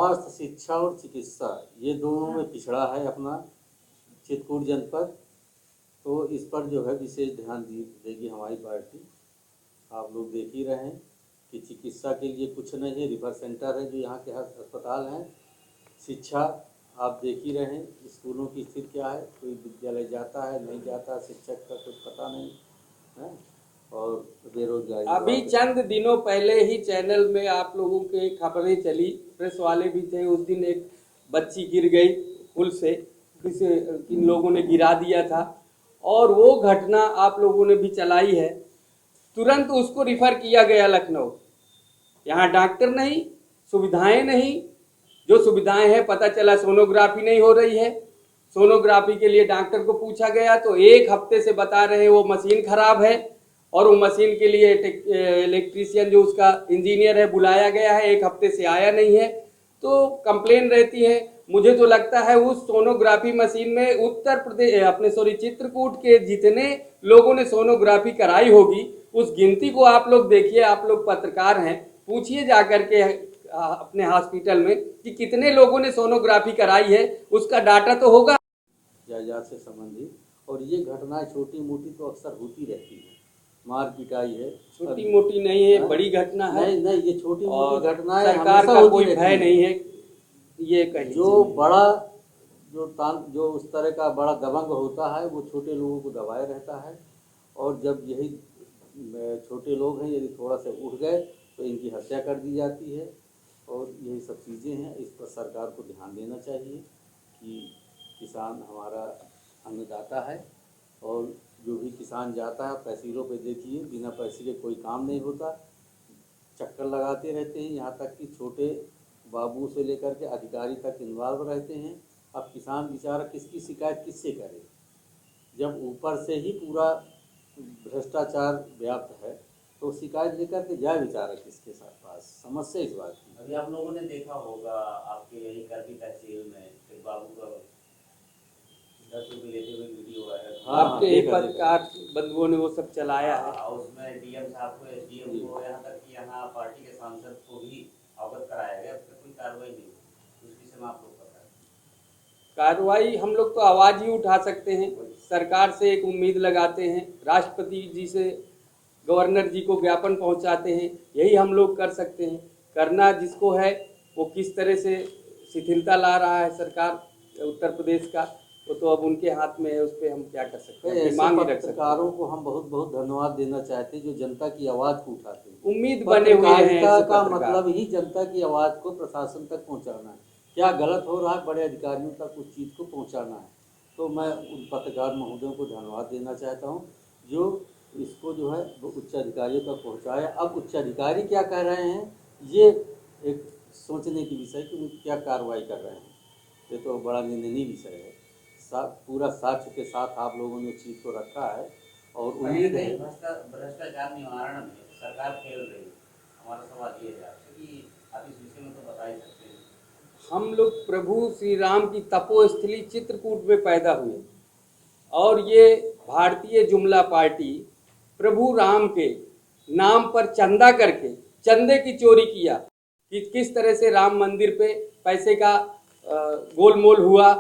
स्वास्थ्य, शिक्षा और चिकित्सा ये दोनों में पिछड़ा है अपना चित्रकूट जनपद। तो इस पर जो है विशेष ध्यान देगी हमारी पार्टी। आप लोग देख ही रहे हैं कि चिकित्सा के लिए कुछ नहीं है, रिफर सेंटर है जो यहाँ के अस्पताल हैं। शिक्षा आप देख ही रहे हैं, स्कूलों की स्थिति क्या है, कोई विद्यालय जाता है नहीं जाता, शिक्षक का कुछ पता नहीं है। और बेरोजगारी, अभी चंद दिनों पहले ही चैनल में आप लोगों के खबरें चली, प्रेस वाले भी थे, उस दिन एक बच्ची गिर गई पुल से, किन लोगों ने गिरा दिया था, और वो घटना आप लोगों ने भी चलाई है। तुरंत उसको रिफर किया गया लखनऊ। यहाँ डॉक्टर नहीं, सुविधाएं नहीं, जो सुविधाएं हैं पता चला सोनोग्राफी नहीं हो रही है। सोनोग्राफी के लिए डॉक्टर को पूछा गया तो एक हफ्ते से बता रहे हैं वो मशीन खराब है, और वो मशीन के लिए इलेक्ट्रीशियन जो उसका इंजीनियर है बुलाया गया है, एक हफ्ते से आया नहीं है। तो कंप्लेन रहती है। मुझे तो लगता है उस सोनोग्राफी मशीन में उत्तर प्रदेश चित्रकूट के जितने लोगों ने सोनोग्राफी कराई होगी उस गिनती को आप लोग देखिए। आप लोग पत्रकार हैं, पूछिए जाकर के अपने हॉस्पिटल में कि कितने लोगों ने सोनोग्राफी कराई है, उसका डाटा तो होगा। जायदाद से संबंधित और ये घटनाएं छोटी मोटी तो अक्सर होती रहती है, मार पिटाई है, छोटी मोटी नहीं है, बड़ी घटना है। नहीं ये छोटी मोटी घटनाएं सरकार का कोई भय नहीं है। ये कहीं जो बड़ा जो उस तरह का बड़ा दबंग होता है वो छोटे लोगों को दबाए रहता है। और जब यही छोटे लोग हैं यदि थोड़ा सा उठ गए तो इनकी हत्या कर दी जाती है। और यही सब चीज़ें हैं, इस पर सरकार को ध्यान देना चाहिए कि किसान हमारा अन्नदाता है, और जो भी किसान जाता है तहसीलों पे देखिए बिना पैसे के कोई काम नहीं होता, चक्कर लगाते रहते हैं, यहाँ तक कि छोटे बाबू से लेकर के अधिकारी तक इन्वॉल्व रहते हैं। अब किसान बेचारा किसकी शिकायत किससे करे, जब ऊपर से ही पूरा भ्रष्टाचार व्याप्त है तो शिकायत लेकर के जाए बेचारा किसके साथ पास। समस्या इस बात की। अभी आप लोगों ने देखा होगा आपके यही करबी तहसील में एक बाबू का 10 रुपये लेते हुए वीडियो वायरल। आपके एक पत्रकार बंधुओं ने वो सब चलाया है। उसमें डीएम साहब को, एसडीएम को, यहाँ तक कि यहाँ पार्टी के सांसद को भी अवगत कराया गया, उस पर कोई कार्रवाई नहीं हुई। उस विषय में आप लोग पता है कार्रवाई हम लोग तो आवाज ही उठा सकते हैं, सरकार से एक उम्मीद लगाते हैं, राष्ट्रपति जी से, गवर्नर जी को ज्ञापन पहुंचाते हैं, यही हम लोग कर सकते हैं। करना जिसको है वो किस तरह से शिथिलता ला रहा है सरकार उत्तर प्रदेश का, वो तो अब उनके हाथ में है, उस पर हम क्या कर सकते हैं। मांग रख सकते हैं। पत्रकारों को हम बहुत बहुत धन्यवाद देना चाहते हैं जो जनता की आवाज़ को उठाते हैं। उम्मीद बने हुए हैं। का मतलब ही जनता की आवाज़ को प्रशासन तक पहुंचाना है, क्या गलत हो रहा है बड़े अधिकारियों तक उस चीज़ को पहुंचाना है। तो मैं उन पत्रकार महोदयों को धन्यवाद देना चाहता हूं जो इसको जो है वो उच्च अधिकारियों तक पहुंचाया। अब उच्च अधिकारी क्या कह रहे हैं ये एक सोचने की विषय कि वो क्या कार्रवाई कर रहे हैं, ये तो बड़ा निंदनीय विषय है। पूरा साक्ष्य के साथ आप लोगों ने चीज़ को रखा है और उम्मीद है भ्रष्टाचार निवारण में सरकार फेल रही। हमारा सवाल ये है कि आप इस विषय में तो बता ही सकते हैं। हम लोग प्रभु श्री राम की तपोस्थली चित्रकूट में पैदा हुए, और ये भारतीय जुमला पार्टी प्रभु राम के नाम पर चंदा करके चंदे की चोरी किया कि किस तरह से राम मंदिर पे पैसे का गोलमोल हुआ,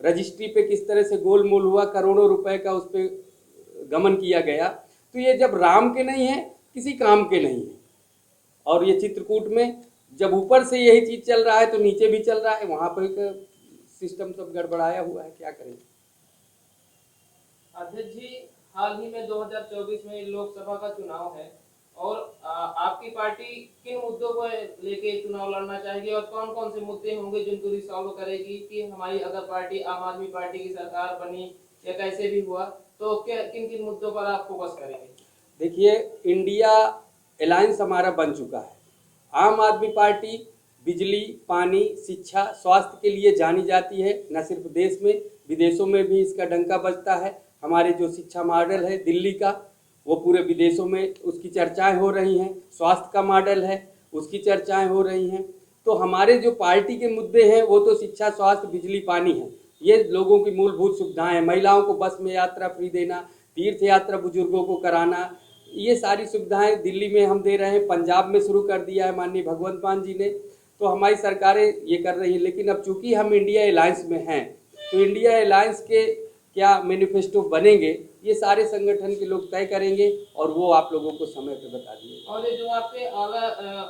रजिस्ट्री पे किस तरह से गोलमोल हुआ, करोड़ों रुपए का उस पर गमन किया गया। तो ये जब राम के नहीं है किसी काम के नहीं है। और ये चित्रकूट में जब ऊपर से यही चीज चल रहा है तो नीचे भी चल रहा है, वहां पर सिस्टम सब गड़बड़ाया हुआ है, क्या करें। अध्यक्ष जी, हाल ही में 2024 में लोकसभा का चुनाव है और आपकी पार्टी किन मुद्दों को लेके चुनाव लड़ना चाहेगी और कौन कौन से मुद्दे होंगे जिनको रिसॉल्व करेगी कि हमारी अगर पार्टी आम आदमी पार्टी की सरकार बनी या कैसे भी हुआ तो किन किन मुद्दों पर आप फोकस करेंगे? देखिए, इंडिया अलायंस हमारा बन चुका है। आम आदमी पार्टी बिजली, पानी, शिक्षा, स्वास्थ्य के लिए जानी जाती है, न सिर्फ देश में विदेशों में भी इसका डंका बजता है। हमारे जो शिक्षा मॉडल है दिल्ली का, वो पूरे विदेशों में उसकी चर्चाएं हो रही हैं। स्वास्थ्य का मॉडल है, उसकी चर्चाएं हो रही हैं। तो हमारे जो पार्टी के मुद्दे हैं वो तो शिक्षा, स्वास्थ्य, बिजली, पानी है। ये लोगों की मूलभूत सुविधाएं हैं। महिलाओं को बस में यात्रा फ्री देना, तीर्थ यात्रा बुजुर्गों को कराना, ये सारी सुविधाएं दिल्ली में हम दे रहे हैं। पंजाब में शुरू कर दिया है माननीय भगवंत मान जी ने। तो हमारी सरकारें ये कर रही हैं। लेकिन अब चूंकि हम इंडिया अलायंस में हैं, तो इंडिया अलायंस के क्या मैनिफेस्टो बनेंगे, ये सारे संगठन के लोग तय करेंगे और वो आप लोगों को समय पे बता दिए। और ये जो आपके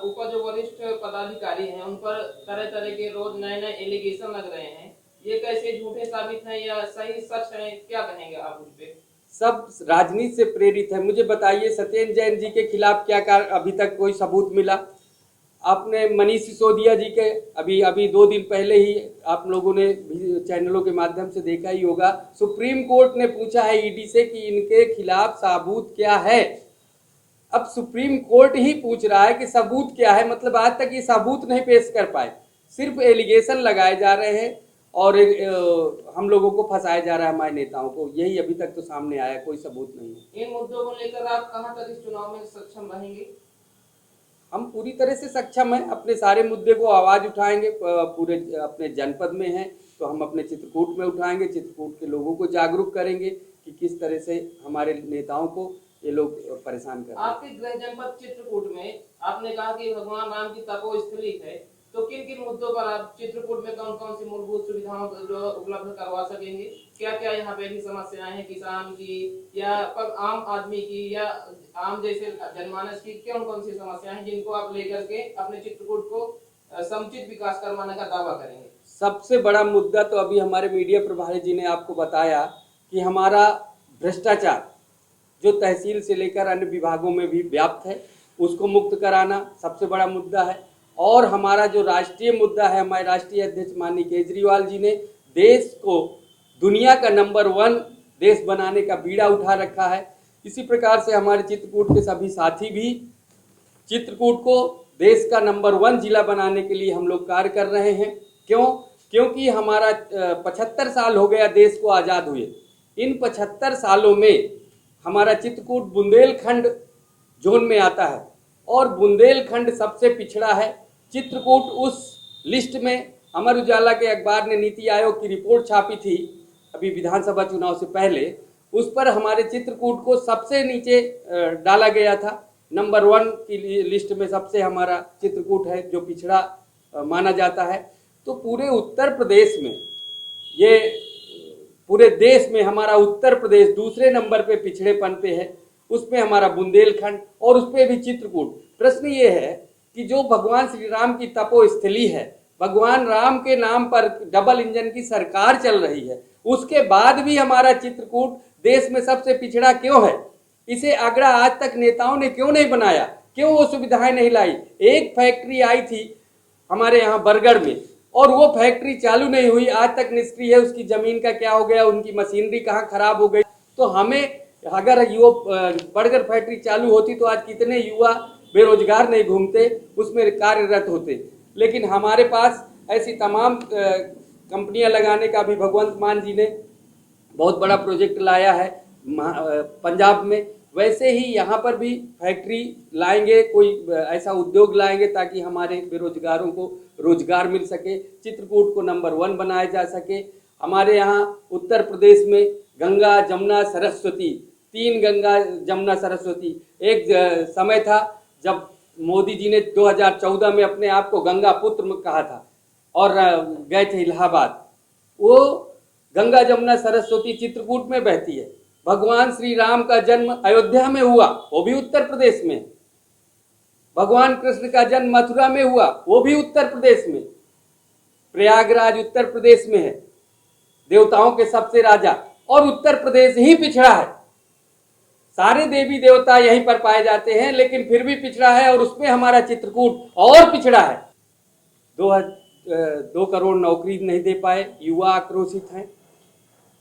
ऊपर जो वरिष्ठ पदाधिकारी हैं, उन पर तरह तरह के रोज नए नए एलिगेशन लग रहे हैं, ये कैसे झूठे साबित हैं या सही सच है, क्या कहेंगे आप उन पे? सब राजनीति से प्रेरित है। मुझे बताइए, सत्येंद्र जैन जी के खिलाफ क्या अभी तक कोई सबूत मिला? आपने मनीष सिसोदिया जी के अभी 2 दिन पहले ही आप लोगों ने भी चैनलों के माध्यम से देखा ही होगा, सुप्रीम कोर्ट ने पूछा है ईडी से कि इनके खिलाफ सबूत क्या है। अब सुप्रीम कोर्ट ही पूछ रहा है कि सबूत क्या है, मतलब आज तक ये सबूत नहीं पेश कर पाए, सिर्फ एलिगेशन लगाए जा रहे हैं और हम लोगों को फंसाया जा रहा है, हमारे नेताओं को। यही अभी तक तो सामने आया, कोई सबूत नहीं है। इन मुद्दों को लेकर आप कहां तक इस चुनाव में सक्षम रहेंगे? हम पूरी तरह से सक्षम हैं, अपने सारे मुद्दे को आवाज उठाएंगे। पूरे अपने जनपद में हैं तो हम अपने चित्रकूट में उठाएंगे, चित्रकूट के लोगों को जागरूक करेंगे कि किस तरह से हमारे नेताओं को ये लोग परेशान कर रहे हैं। आपके गृह जनपद चित्रकूट में आपने कहा कि भगवान राम की तपोस्थली है, तो किन किन मुद्दों पर आप चित्रकूट में कौन कौन सी मूलभूत सुविधाओं जो उपलब्ध करवा सकेंगे? क्या क्या यहाँ पे भी समस्याएं हैं किसान की या आम आदमी की या आम जैसे जनमानस की? कौन कौन सी समस्याएं हैं जिनको आप लेकर के अपने चित्रकूट को समुचित विकास करवाने का दावा करेंगे? सबसे बड़ा मुद्दा तो अभी हमारे मीडिया प्रभारी जी ने आपको बताया कि हमारा भ्रष्टाचार जो तहसील से लेकर अन्य विभागों में भी व्याप्त है, उसको मुक्त कराना सबसे बड़ा मुद्दा है। और हमारा जो राष्ट्रीय मुद्दा है, हमारे राष्ट्रीय अध्यक्ष माननीय केजरीवाल जी ने देश को दुनिया का नंबर 1 देश बनाने का बीड़ा उठा रखा है। इसी प्रकार से हमारे चित्रकूट के सभी साथी भी चित्रकूट को देश का नंबर 1 जिला बनाने के लिए हम लोग कार्य कर रहे हैं। क्योंकि हमारा 75 साल हो गया देश को आज़ाद हुए। इन 75 सालों में हमारा चित्रकूट बुंदेलखंड जोन में आता है और बुंदेलखंड सबसे पिछड़ा है। चित्रकूट उस लिस्ट में अमर उजाला के अखबार ने नीति आयोग की रिपोर्ट छापी थी अभी विधानसभा चुनाव से पहले, उस पर हमारे चित्रकूट को सबसे नीचे डाला गया था। नंबर 1 की लिस्ट में सबसे हमारा चित्रकूट है जो पिछड़ा माना जाता है। तो पूरे उत्तर प्रदेश में, ये पूरे देश में हमारा उत्तर प्रदेश दूसरे नंबर पे पिछड़ेपन पे है, उसमें हमारा बुंदेलखंड और उसपे भी चित्रकूट। प्रश्न ये है कि जो भगवान श्री राम की तपोस्थली है, भगवान राम के नाम पर डबल इंजन की सरकार चल रही है, उसके बाद भी हमारा चित्रकूट देश में सबसे पिछड़ा क्यों है? इसे आगरा आज तक नेताओं ने क्यों नहीं बनाया? क्यों वो सुविधाएं नहीं लाई? एक फैक्ट्री आई थी हमारे यहाँ बरगढ़ में और वो फैक्ट्री चालू नहीं हुई, आज तक निष्क्रिय है। उसकी जमीन का क्या हो गया, उनकी मशीनरी कहाँ खराब हो गई? तो हमें अगर बर्गर फैक्ट्री चालू होती तो आज कितने युवा बेरोजगार नहीं घूमते, उसमें कार्यरत होते। लेकिन हमारे पास ऐसी तमाम कंपनियां लगाने का भी भगवंत मान जी ने बहुत बड़ा प्रोजेक्ट लाया है पंजाब में। वैसे ही यहाँ पर भी फैक्ट्री लाएंगे, कोई ऐसा उद्योग लाएंगे ताकि हमारे बेरोजगारों को रोजगार मिल सके, चित्रकूट को नंबर 1 बनाया जा सके। हमारे यहाँ उत्तर प्रदेश में गंगा जमुना सरस्वती, 3 गंगा जमुना सरस्वती। एक समय था जब मोदी जी ने 2014 में अपने आप को गंगा पुत्र कहा था और गए थे इलाहाबाद। वो गंगा जमुना सरस्वती चित्रकूट में बहती है। भगवान श्री राम का जन्म अयोध्या में हुआ, वो भी उत्तर प्रदेश में। भगवान कृष्ण का जन्म मथुरा में हुआ, वो भी उत्तर प्रदेश में। प्रयागराज उत्तर प्रदेश में है, देवताओं के सबसे राजा, और उत्तर प्रदेश ही पिछड़ा है। सारे देवी देवता यहीं पर पाए जाते हैं, लेकिन फिर भी पिछड़ा है और उसमें हमारा चित्रकूट और पिछड़ा है। 2 करोड़ नौकरी नहीं दे पाए, युवा आक्रोशित हैं।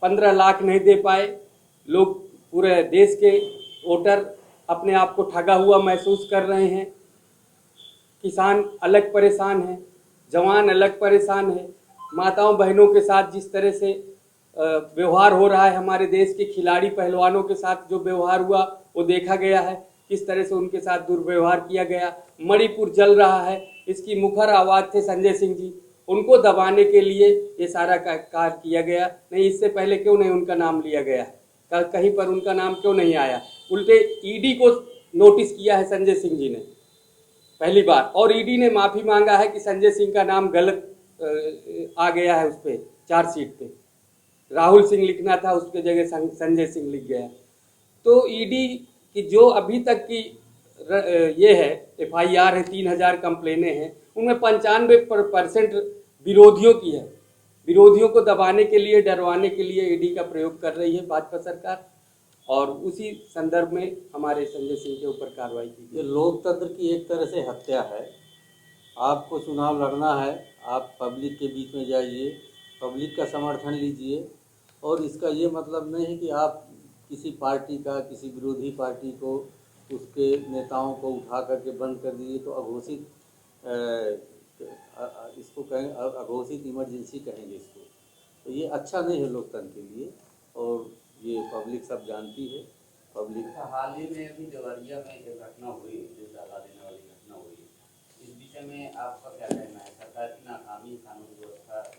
15 लाख नहीं दे पाए, लोग पूरे देश के वोटर अपने आप को ठगा हुआ महसूस कर रहे हैं। किसान अलग परेशान है, जवान अलग परेशान है। माताओं बहनों के साथ जिस तरह से व्यवहार हो रहा है, हमारे देश के खिलाड़ी पहलवानों के साथ जो व्यवहार हुआ वो देखा गया है, किस तरह से उनके साथ दुर्व्यवहार किया गया। मणिपुर जल रहा है, इसकी मुखर आवाज़ थे संजय सिंह जी, उनको दबाने के लिए ये सारा कार्य किया गया। नहीं, इससे पहले क्यों नहीं उनका नाम लिया गया, कहीं पर उनका नाम क्यों नहीं आया? उल्टे ईडी को नोटिस किया है संजय सिंह जी ने, पहली बार। और ईडी ने माफी मांगा है कि संजय सिंह का नाम गलत आ गया है, उस पर चार्जशीट पे राहुल सिंह लिखना था, उसके जगह संजय सिंह लिख गया। तो ईडी की जो अभी तक की ये है FIR है, 3000 कंप्लेनें हैं, उनमें 95% विरोधियों की है। विरोधियों को दबाने के लिए, डरवाने के लिए ईडी का प्रयोग कर रही है भाजपा सरकार, और उसी संदर्भ में हमारे संजय सिंह के ऊपर कार्रवाई की ये गई। लोकतंत्र की एक तरह से हत्या है। आपको चुनाव लड़ना है, आप पब्लिक के बीच में जाइए, पब्लिक का समर्थन लीजिए, और इसका ये मतलब नहीं है कि आप किसी पार्टी का, किसी विरोधी पार्टी को, उसके नेताओं को उठा करके बंद कर दीजिए तो अघोषित इसको कहें, अघोषित इमरजेंसी कहेंगे इसको। तो ये अच्छा नहीं है लोकतंत्र के लिए, और ये पब्लिक सब जानती है। पब्लिक हाल ही में अभी देवरिया में एक घटना हुई, दिल दहला देने वाली घटना हुई, इस विषय में आपका क्या कहना है? सरकार की नाकामी, कानून व्यवस्था,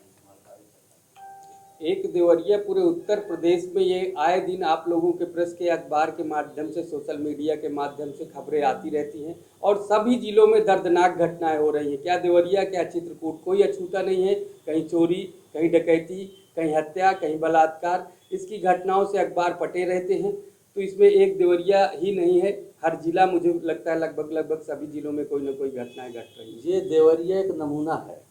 एक देवरिया पूरे उत्तर प्रदेश में ये आए दिन आप लोगों के प्रेस के, अखबार के माध्यम से, सोशल मीडिया के माध्यम से खबरें आती रहती हैं, और सभी जिलों में दर्दनाक घटनाएं हो रही हैं। क्या देवरिया, क्या चित्रकूट, कोई अछूता नहीं है। कहीं चोरी, कहीं डकैती, कहीं हत्या, कहीं बलात्कार, इसकी घटनाओं से अखबार पटे रहते हैं। तो इसमें एक देवरिया ही नहीं है, हर जिला, मुझे लगता है लगभग सभी जिलों में कोई ना कोई घटनाएं घट रही है। ये देवरिया एक नमूना है,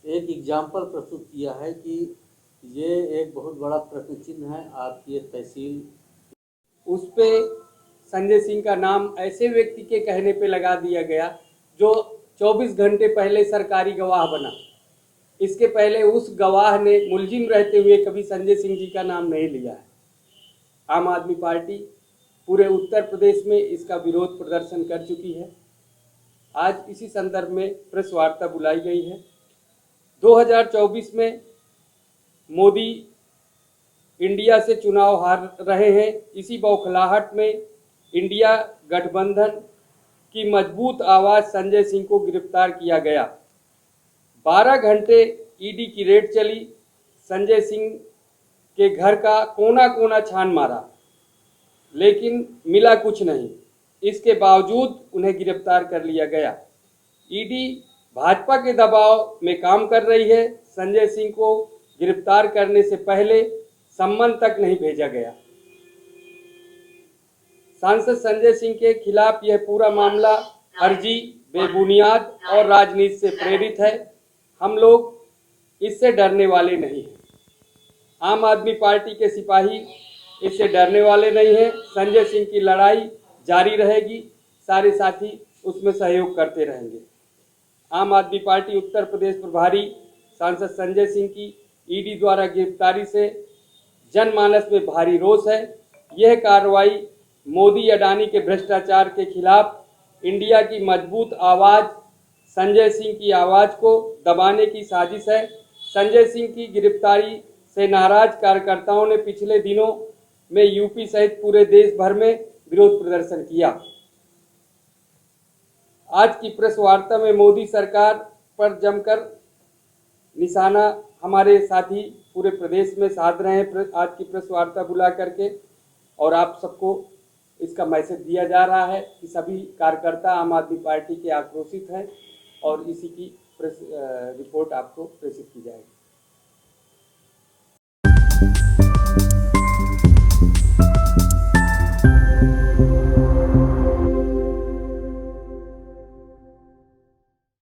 एक एग्जाम्पल प्रस्तुत किया है कि ये एक बहुत बड़ा प्रश्न चिन्ह है आपकी तहसील। उस पे संजय सिंह का नाम ऐसे व्यक्ति के कहने पे लगा दिया गया जो 24 घंटे पहले सरकारी गवाह बना। इसके पहले उस गवाह ने मुलजिम रहते हुए कभी संजय सिंह जी का नाम नहीं लिया है। आम आदमी पार्टी पूरे उत्तर प्रदेश में इसका विरोध प्रदर्शन कर चुकी है। आज इसी संदर्भ में प्रेस वार्ता बुलाई गई है। 2024 में मोदी इंडिया से चुनाव हार रहे हैं। इसी बौखलाहट में इंडिया गठबंधन की मजबूत आवाज संजय सिंह को गिरफ्तार किया गया। 12 घंटे ईडी की रेड चली, संजय सिंह के घर का कोना कोना छान मारा, लेकिन मिला कुछ नहीं। इसके बावजूद उन्हें गिरफ्तार कर लिया गया। ईडी भाजपा के दबाव में काम कर रही है। संजय सिंह को गिरफ्तार करने से पहले सम्मन तक नहीं भेजा गया। सांसद संजय सिंह के खिलाफ यह पूरा मामला फर्जी, बेबुनियाद और राजनीति से प्रेरित है। हम लोग इससे डरने वाले नहीं हैं। आम आदमी पार्टी के सिपाही इससे डरने वाले नहीं हैं। संजय सिंह की लड़ाई जारी रहेगी, सारे साथी उसमें सहयोग करते रहेंगे। आम आदमी पार्टी उत्तर प्रदेश प्रभारी सांसद संजय सिंह की ईडी द्वारा गिरफ्तारी से जनमानस में भारी रोष है। यह कार्रवाई मोदी अडानी के भ्रष्टाचार के खिलाफ इंडिया की मजबूत आवाज, संजय सिंह की आवाज को दबाने की साजिश है। संजय सिंह की गिरफ्तारी से नाराज कार्यकर्ताओं ने पिछले दिनों में यूपी सहित पूरे देश भर में विरोध प्रदर्शन किया। आज की प्रेस वार्ता में मोदी सरकार पर जमकर निशाना हमारे साथी पूरे प्रदेश में साध रहे हैं आज की प्रेस वार्ता बुला करके, और आप सबको इसका मैसेज दिया जा रहा है कि सभी कार्यकर्ता आम आदमी पार्टी के आक्रोशित हैं, और इसी की प्रेस रिपोर्ट आपको प्रेषित की जाएगी।